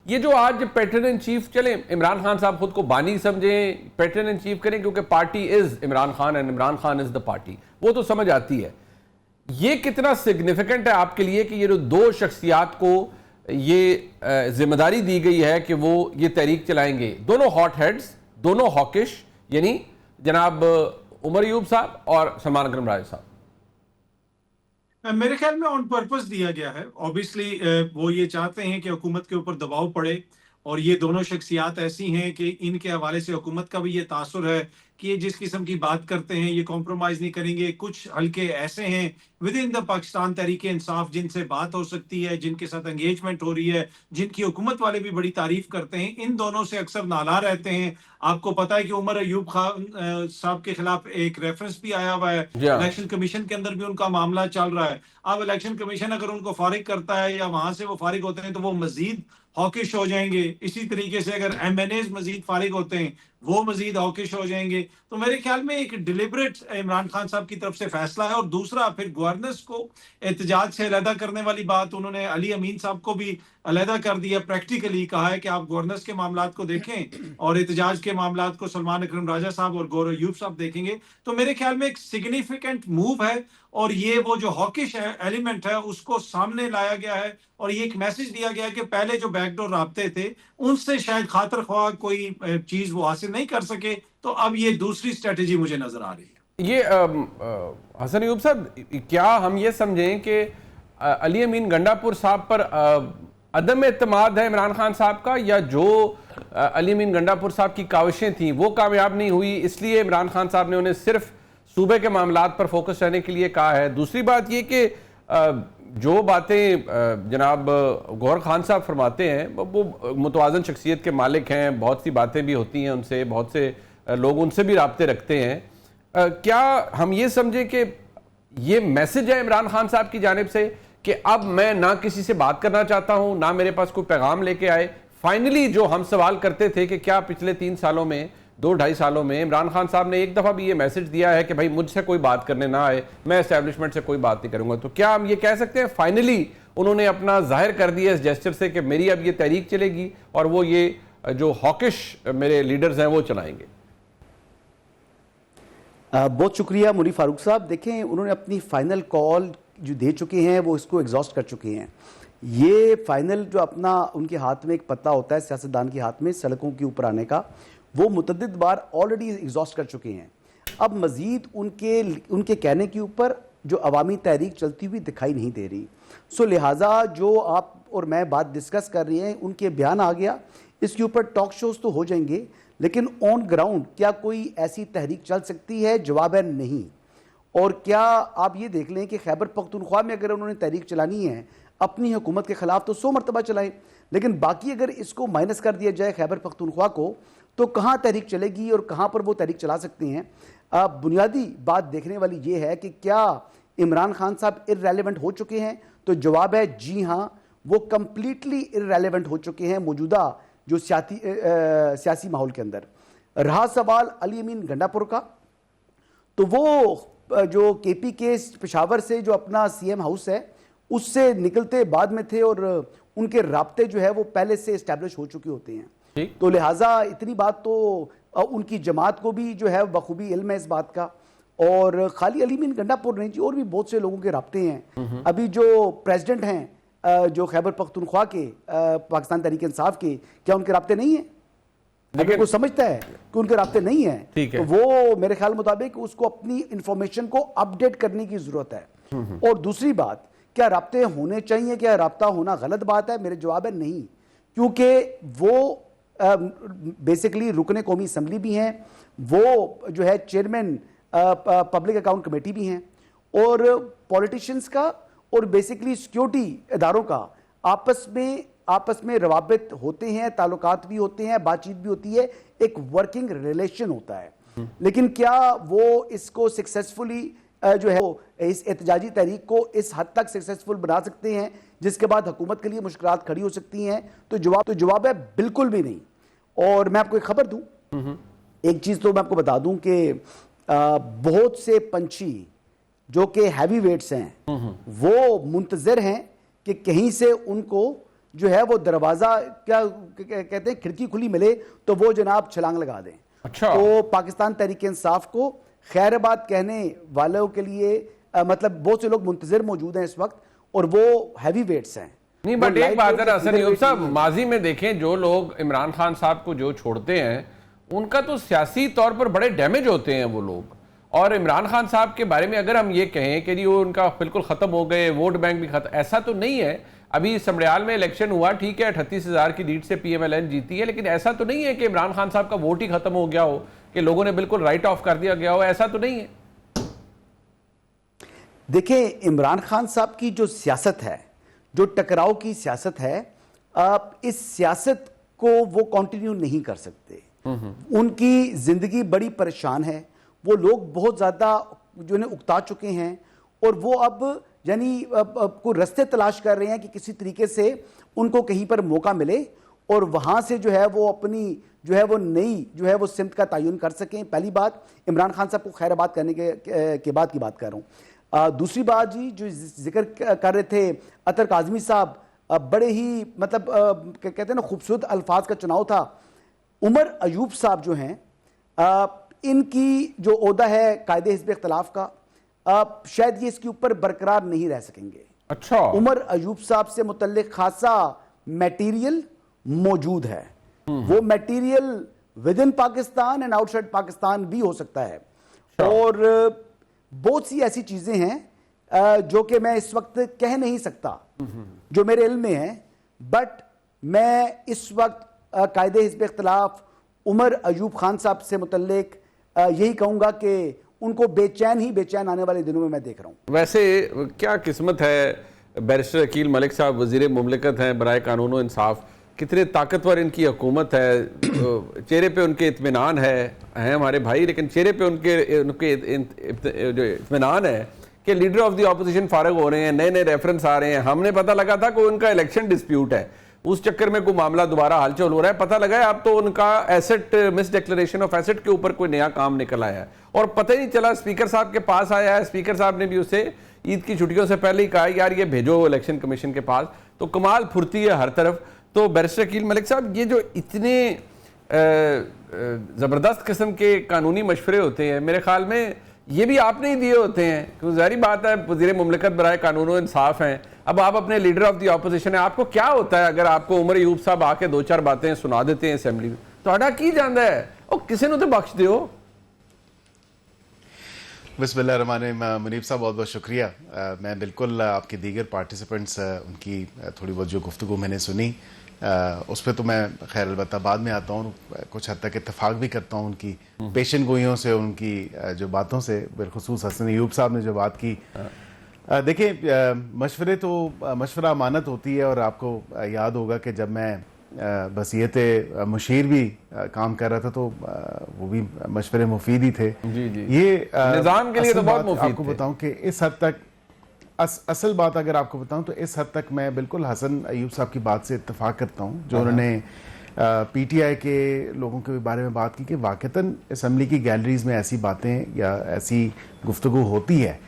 ये जो आज पैटर्न इन चीफ, चले इमरान खान साहब खुद को बानी समझें, पैटर्न इन चीफ करें क्योंकि party is Imran Khan and Imran Khan is the party, वो तो समझ आती है। ये कितना सिग्निफिकेंट है आपके लिए कि ये जो दो शख्सियात को ये जिम्मेदारी दी गई है कि वो ये तहरीक चलाएंगे, दोनों हॉट हेड्स, दोनों हॉकिश, यानी जनाब उमर अयूब साहब और सलमान अकरम राजा साहब? मेरे ख्याल में ऑन पर्पस दिया गया है। ऑब्वियसली वो ये चाहते हैं कि हुकूमत के ऊपर दबाव पड़े, और ये दोनों शख्सियात ऐसी हैं कि इनके हवाले से हुकूमत का भी ये तासुर है कि ये जिस किस्म की बात करते हैं ये कॉम्प्रोमाइज नहीं करेंगे। कुछ हल्के ऐसे हैं with in the Pakistan Tehreek Insaf जिनसे बात हो सकती है, जिनके साथ एंगेजमेंट हो रही है, जिनकी हुकूमत वाले भी बड़ी तारीफ करते हैं। इन दोनों से अक्सर नाला रहते हैं। आपको पता है कि उमर अयूब खान साहब के खिलाफ एक रेफरेंस भी आया हुआ है, इलेक्शन कमीशन के अंदर भी उनका मामला चल रहा है। अब इलेक्शन कमीशन अगर उनको फारिग करता है या वहां से वो फारिग होते हैं तो वो मजीद हॉकिश हो जाएंगे। इसी तरीके से अगर एमएनएज मजीद फारिग होते हैं वो मजीद हॉकिश हो जाएंगे। तो मेरे ख्याल में एक डिलिबरेट इमरान खान साहब की तरफ से फैसला है। और दूसरा, फिर गवर्नेंस को एहतजाज से अलहदा करने वाली बात उन्होंने अली अमीन साहब को भी अलहदा कर दिया। प्रैक्टिकली कहा है कि आप गवर्नेंस के मामलात को देखें और एहतजाज के मामलात को सलमान अकरम राजा साहब और गौरव अयूब साहब देखेंगे। तो मेरे ख्याल में एक सिग्निफिकेंट मूव है, और ये वो जो हॉकिश एलिमेंट है उसको सामने लाया गया है। और ये एक मैसेज दिया गया है कि पहले जो बैकडोर राब्ते थे उनसे शायद खातर ख्वाह कोई चीज वो हासिल नहीं कर सके, तो अब ये दूसरी स्ट्रेटेजी मुझे नजर आ रही है। ये हसन अयूब साहब, क्या हम ये समझें कि अली अमीन गंडापुर साहब पर अदम एतमाद है इमरान खान साहब का, या जो अली अमीन गंडापुर साहब की काविशें थी वो कामयाब नहीं हुई इसलिए इमरान खान साहब ने उन्हें सिर्फ सूबे के मामलात पर फोकस रहने के लिए कहा है? दूसरी बात ये कि जो बातें जनाब गौहर खान साहब फरमाते हैं वो मुतवाज़न शख्सियत के मालिक हैं, बहुत सी बातें भी होती हैं उनसे, बहुत से लोग उनसे भी राब्ते रखते हैं। क्या हम ये समझें कि ये मैसेज है इमरान खान साहब की जानिब से कि अब मैं ना किसी से बात करना चाहता हूं, ना मेरे पास कोई पैगाम लेके आए? फाइनली जो हम सवाल करते थे कि क्या पिछले 3 सालों में, 2-2.5 सालों में इमरान खान साहब ने एक दफ़ा भी ये मैसेज दिया है कि भाई मुझसे कोई बात करने ना आए, मैं एस्टैब्लिशमेंट से कोई बात नहीं करूंगा? तो क्या हम ये कह सकते हैं फाइनली उन्होंने अपना जाहिर कर दिया इस जेस्चर से कि मेरी अब ये तहरीक चलेगी और वो ये जो हॉकिश मेरे लीडर्स हैं वो चलाएंगे? बहुत शुक्रिया मुनी फारूक साहब। देखें, उन्होंने अपनी फाइनल कॉल जो दे चुके हैं वो इसको एग्जॉस्ट कर चुके हैं। ये फाइनल जो अपना उनके हाथ में एक पत्ता होता है सियासतदान के हाथ में सड़कों के ऊपर आने का, वो मुतअद्दिद बार ऑलरेडी एग्जॉस्ट कर चुके हैं। अब मजीद उनके कहने के ऊपर जो अवामी तहरीक चलती हुई दिखाई नहीं दे रही। सो लिहाजा जो आप और मैं बात डिस्कस कर रहे हैं उनके बयान आ गया, इसके ऊपर टॉक शोज तो हो जाएंगे, लेकिन ऑन ग्राउंड क्या कोई ऐसी तहरीक चल सकती है? जवाब है नहीं। और क्या आप ये देख लें कि खैबर पख्तूनख्वा में अगर उन्होंने तहरीक चलानी है अपनी हुकूमत के खिलाफ तो 100 मरतबा चलाएं, लेकिन बाकी अगर इसको माइनस कर दिया जाए खैबर पख्तूनख्वा को तो कहाँ तहरीक चलेगी और कहाँ पर वो तहरीक चला सकते हैं? बुनियादी बात देखने वाली ये है कि क्या इमरान खान साहब इररेलेवेंट हो चुके हैं? तो जवाब है जी हाँ, वो कंप्लीटली इररेलेवेंट हो चुके हैं मौजूदा जो सियासी माहौल के अंदर। रहा सवाल अली अमीन गंडापुर का, तो वो जो केपी के पेशावर से जो अपना सीएम हाउस है उससे निकलते बाद में थे और उनके राब्ते जो है वो पहले से इस्टेब्लिश हो चुके होते हैं। तो लिहाजा इतनी बात तो उनकी जमात को भी जो है बखूबी इल्म है इस बात का। और खाली अली अमीन गंडापुर नहीं जी, और भी बहुत से लोगों के राब्ते हैं। अभी जो प्रेसिडेंट हैं जो खैबर पख्तूनख्वा के पाकिस्तान तहरीक इंसाफ के, क्या उनके राब्ते नहीं है? अगर कोई समझता है कि उनके राब्ते नहीं है तो वो मेरे ख्याल मुताबिक उसको अपनी इंफॉर्मेशन को अपडेट करने की जरूरत है। और दूसरी बात, क्या राब्ते होने चाहिए, क्या राब्ता होना गलत बात है? मेरे जवाब है नहीं, क्योंकि वो बेसिकली रुकने कौमी असम्बली भी हैं, वो जो है चेयरमैन पब्लिक अकाउंट कमेटी भी हैं, और पॉलिटिशियंस का और बेसिकली सिक्योरिटी इदारों का आपस में रवाबित होते हैं, ताल्लुकात भी होते हैं, बातचीत भी होती है, एक वर्किंग रिलेशन होता है। लेकिन क्या वो इसको सक्सेसफुली जो है इस एहतजाजी तहरीक को इस हद तक सक्सेसफुल बना सकते हैं जिसके बाद हुकूमत के लिए मुश्किलात खड़ी हो सकती हैं? तो जवाब है बिल्कुल भी नहीं। और मैं आपको एक खबर दूं, एक चीज तो मैं आपको बता दूं कि बहुत से पंछी जो कि हैवी वेट्स हैं वो मुंतजर हैं कि कहीं से उनको जो है वो दरवाजा क्या कहते हैं, खिड़की खुली मिले तो वो जनाब छलांग लगा दें। अच्छा। तो पाकिस्तान तहरीक इंसाफ को खैराबाद कहने वालों के लिए मतलब बहुत से लोग मुंतजर मौजूद हैं इस वक्त, और वो हैवी वेट्स हैं। नहीं, वो बट एक लाइट बात वेट है हसन लीडर अयूब वेट साहब, नहीं है। माजी में देखें जो लोग इमरान खान साहब को जो छोड़ते हैं उनका तो सियासी तौर पर बड़े डैमेज होते हैं वो लोग। और इमरान खान साहब के बारे में अगर हम ये कहें कि जी वो उनका बिल्कुल खत्म हो गए, वोट बैंक भी खत्म, ऐसा तो नहीं है। अभी समड़ियाल में इलेक्शन हुआ, ठीक है 38,000 की लीड से PMLN जीती है, लेकिन ऐसा तो नहीं है कि इमरान खान साहब का वोट ही खत्म हो गया हो, कि लोगों ने बिल्कुल राइट ऑफ कर दिया गया हो, ऐसा तो नहीं है। देखें, इमरान खान साहब की जो सियासत है, जो टकराव की सियासत है, इस सियासत को वो कंटिन्यू नहीं कर सकते। उनकी जिंदगी बड़ी परेशान है, वो लोग बहुत ज्यादा जो है उकता चुके हैं, और वो अब यानी कोई रास्ते तलाश कर रहे हैं कि किसी तरीके से उनको कहीं पर मौका मिले और वहां से जो है वो अपनी जो है वो नई जो है वो सिमत का तयन कर सकें। पहली बात, इमरान खान साहब को खैराबाद करने के बाद की बात कर रहा हूँ। दूसरी बात जी, जो जिक्र कर रहे थे अतर काजमी साहब, बड़े ही मतलब कहते हैं ना खूबसूरत अल्फाज का चुनाव था। उमर अयूब साहब जो हैं, इनकी जो ओहदा है कायदे हिज़्ब इख्तिलाफ का, शायद ये इसके ऊपर बरकरार नहीं रह सकेंगे। अच्छा। उमर अयूब साहब से मुतल्लिक खासा मटेरियल मौजूद है। वो material with in Pakistan and outside Pakistan भी हो सकता है। और बहुत सी ऐसी चीजें हैं जो कि मैं इस वक्त कह नहीं सकता, जो मेरे इल्म में है, बट मैं इस वक्त कायदे हिज़्ब इख्तिलाफ उमर अयूब खान साहब से मुतल्लिक यही कहूंगा कि उनको बेचैन आने वाले दिनों में मैं देख रहा हूं। वैसे क्या किस्मत है बैरिस्टर अकील मलिक साहब वज़ीर मुमलिकत हैं बराए कानून व इंसाफ, कितने ताकतवर इनकी हुकूमत है, चेहरे पे उनके इत्मीनान है हमारे भाई, लेकिन चेहरे पे उनके जो इत्मीनान है कि लीडर ऑफ द ऑपोजिशन फारग हो रहे हैं, नए नए रेफरेंस आ रहे हैं। हमने पता लगा था कि उनका इलेक्शन डिस्प्यूट है, उस चक्कर में कोई मामला दोबारा हलचल हो रहा है, पता लगा है अब तो उनका asset miss declaration of asset के ऊपर कोई नया काम निकल आया है, और पता ही नहीं चला। स्पीकर साहब के पास आया है, स्पीकर साहब ने भी उसे ईद की छुट्टियों से पहले ही कहा यार ये भेजो इलेक्शन कमीशन के पास, तो कमाल फुर्ती है हर तरफ। तो बैरिस्टर अकील मलिक साहब, ये जो इतने ज़बरदस्त किस्म के कानूनी मशवरे होते हैं, मेरे ख्याल में ये भी आपने ही दिए होते हैं, क्योंकि ज़ाहिर बात है वज़ीर मुमलिकत बराए कानून व इंसाफ हैं, अब आप अपने लीडर ऑफ द ऑपोजिशन है, आपको क्या होता है अगर आपको उमर अयूब साहब आके दो चार बातें सुना देते हैं असेंबली में, तो आड़ा की जाता है और किसी ने तो बख्श दो। बिस्मिल्लाहिर्रहमानिर्रहीम। मुनीब साहब बहुत बहुत शुक्रिया। मैं बिल्कुल आपके दीगर पार्टिसिपेंट्स उनकी थोड़ी बहुत जो गुफ्तगू मैंने सुनी उस पर तो मैं खैर अलबत्ता बाद में आता हूँ, कुछ हद तक इत्तेफाक भी करता हूँ उनकी पेशन गोइयों से, उनकी जो बातों से, बिलखुसूस हसन अयूब साहब ने जो बात की। देखिए, मशवरा अमानत होती है, और आपको याद होगा कि जब मैं बसीयत मुशीर भी काम कर रहा था तो वो भी मशवरे मुफीद ही थे। जी जी, ये निज़ाम के लिए तो बहुत मुफीद आपको बताऊं कि इस हद तक असल बात अगर आपको बताऊं तो इस हद तक मैं बिल्कुल हसन अयूब साहब की बात से इत्तेफाक करता हूं, जो उन्होंने PTI के लोगों के बारे में बात की कि वाकईतन असेंबली की गैलरीज में ऐसी बातें या ऐसी गुफ्तगू होती है